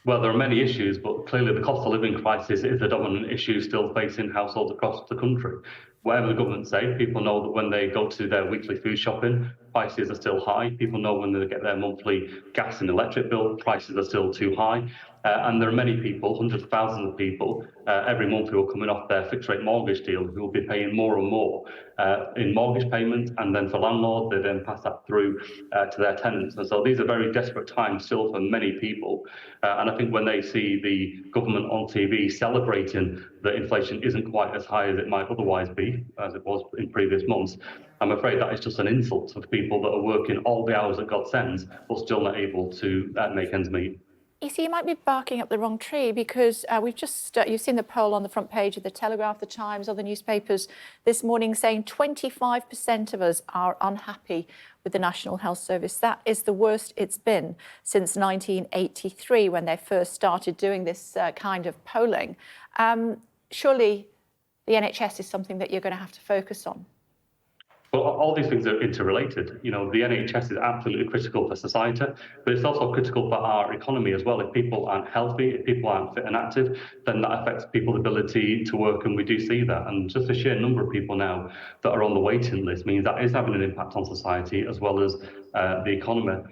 Well, there are many issues, but clearly the cost of living crisis is the dominant issue still facing households across the country. Whatever the government say, people know that when they go to their weekly food shopping, prices are still high. People know when they get their monthly gas and electric bill, prices are still too high. And there are many people, hundreds of thousands of people, every month who are coming off their fixed rate mortgage deal who will be paying more and more in mortgage payments, and then for landlords, they then pass that through to their tenants. And so these are very desperate times still for many people. And I think when they see the government on TV celebrating that inflation isn't quite as high as it might otherwise be, as it was in previous months, I'm afraid that is just an insult to people that are working all the hours that God sends, but still not able to make ends meet. You see, you might be barking up the wrong tree, because we've just, you've seen the poll on the front page of the Telegraph, the Times, other newspapers this morning saying 25% of us are unhappy with the National Health Service. That is the worst it's been since 1983, when they first started doing this kind of polling. Surely the NHS is something that you're going to have to focus on. Well, all these things are interrelated. You know, the NHS is absolutely critical for society, but it's also critical for our economy as well. If people aren't healthy, if people aren't fit and active, then that affects people's ability to work, and we do see that. And just the sheer number of people now that are on the waiting list means that is having an impact on society as well as the economy.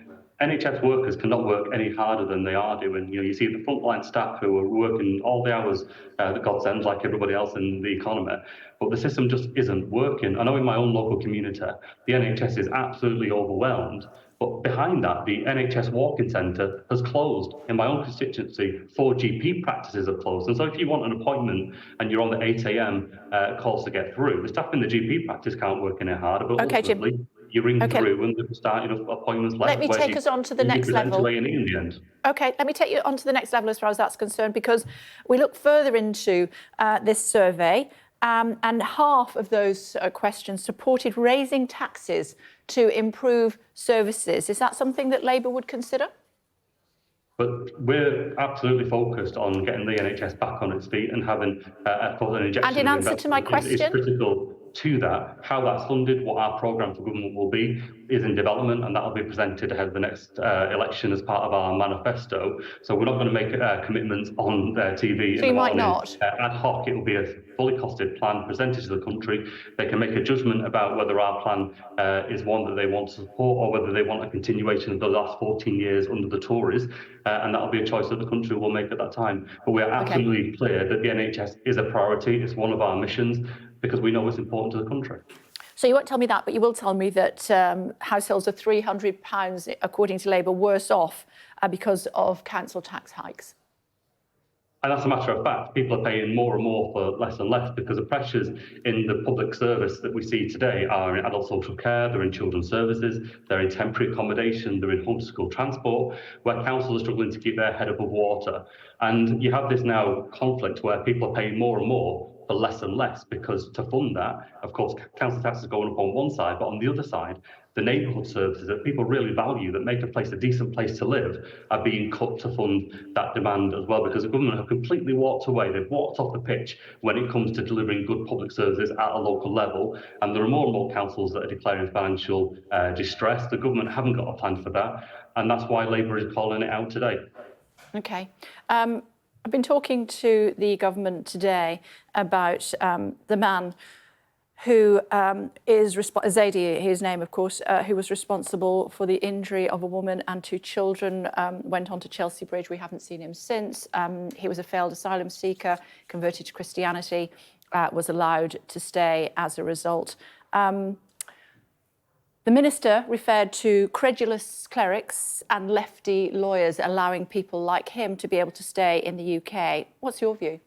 NHS workers cannot work any harder than they are doing. You know, you see the frontline staff who are working all the hours that God sends, like everybody else in the economy, but the system just isn't working. I know in my own local community, the NHS is absolutely overwhelmed, but behind that, the NHS walk-in centre has closed. In my own constituency, 4 GP practices have closed. And so if you want an appointment and you're on the 8 a.m. calls to get through, the staff in the GP practice can't work any harder, but ultimately, Jim, you ring through and they're starting appointments left. Let me take us on to the next level. In the end. Okay, let me take you on to the next level as far as that's concerned, because we look further into this survey, and half of those questions supported raising taxes to improve services. Is that something that Labour would consider? But we're absolutely focused on getting the NHS back on its feet and having an injection. And in answer to my question, is critical to that. How that's funded, what our programme for government will be, is in development, and that will be presented ahead of the next election as part of our manifesto. So we're not going to make commitments on TV. So you might not. Ad hoc, it will be a fully costed plan presented to the country. They can make a judgment about whether our plan is one that they want to support, or whether they want a continuation of the last 14 years under the Tories, and that will be a choice that the country will make at that time. But we are absolutely clear that the NHS is a priority. It's one of our missions, because we know it's important to the country. So you won't tell me that, but you will tell me that households are £300, according to Labour, worse off because of council tax hikes. And that's a matter of fact. People are paying more and more for less and less, because the pressures in the public service that we see today are in adult social care, they're in children's services, they're in temporary accommodation, they're in home to school transport, where councils are struggling to keep their head above water. And you have this now conflict where people are paying more and more for less and less, because to fund that, of course, council tax is going up on one side, but on the other side, the neighbourhood services that people really value, that make a place a decent place to live, are being cut to fund that demand as well, because the government have completely walked away. They've walked off the pitch when it comes to delivering good public services at a local level, and there are more and more councils that are declaring financial distress. The government haven't got a plan for that, and that's why Labour is calling it out today. Okay. I've been talking to the government today about the man who is Zaidi, his name, of course, who was responsible for the injury of a woman and 2 children, went on to Chelsea Bridge. We haven't seen him since. He was a failed asylum seeker, converted to Christianity, was allowed to stay as a result. The minister referred to credulous clerics and lefty lawyers allowing people like him to be able to stay in the UK. What's your view?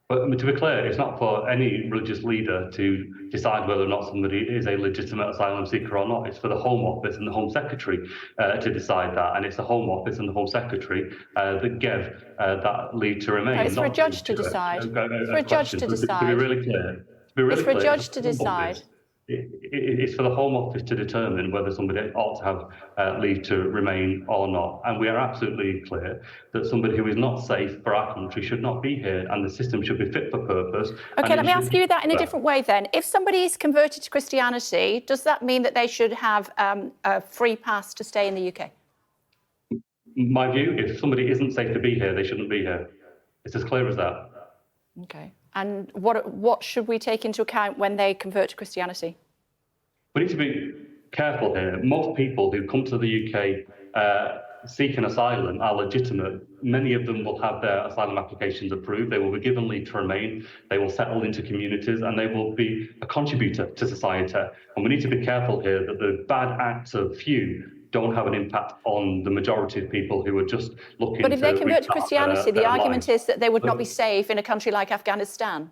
But to be clear, it's not for any religious leader to decide whether or not somebody is a legitimate asylum seeker or not. It's for the Home Office and the Home Secretary to decide that. And it's the Home Office and the Home Secretary that give that leave to remain. No, it's for a judge to decide. It's for a judge to decide. To be really clear. It's for a judge to decide. It's for the Home Office to determine whether somebody ought to have leave to remain or not. And we are absolutely clear that somebody who is not safe for our country should not be here, and the system should be fit for purpose. Okay, let me ask you that in a different way then. If somebody is converted to Christianity, does that mean that they should have a free pass to stay in the UK? My view, if somebody isn't safe to be here, they shouldn't be here. It's as clear as that. Okay. And what should we take into account when they convert to Christianity? We need to be careful here. Most people who come to the UK seeking asylum are legitimate. Many of them will have their asylum applications approved. They will be given leave to remain. They will settle into communities and they will be a contributor to society. And we need to be careful here that the bad acts of few don't have an impact on the majority of people who are just looking to... But if they convert to Christianity, the argument is that they would not be But- safe in a country like Afghanistan.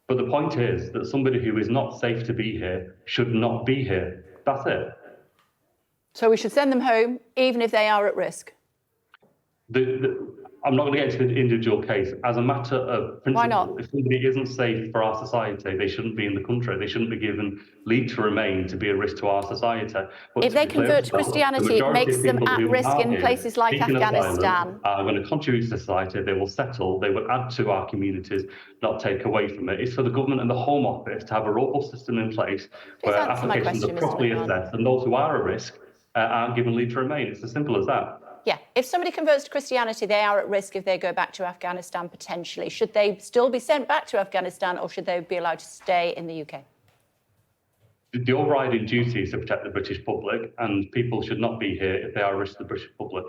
But the point is that somebody who is not safe to be here should not be here. That's it. So we should send them home, even if they are at risk. I'm not going to get into the individual case. As a matter of principle, Why not? if somebody isn't safe for our society, they shouldn't be in the country. They shouldn't be given leave to remain to be a risk to our society. But If they convert to Christianity, it makes them at risk in places like Afghanistan. Are going to contribute to society. They will settle. They will add to our communities, not take away from it. It's for the government and the Home Office to have a robust system in place where answer my applications question, are Mr. properly McMahon. assessed and those who are at risk aren't given leave to remain. It's as simple as that. Yeah, if somebody converts to Christianity, they are at risk if they go back to Afghanistan potentially. Should they still be sent back to Afghanistan or should they be allowed to stay in the UK? The overriding duty is to protect the British public, and people should not be here if they are a risk to the British public.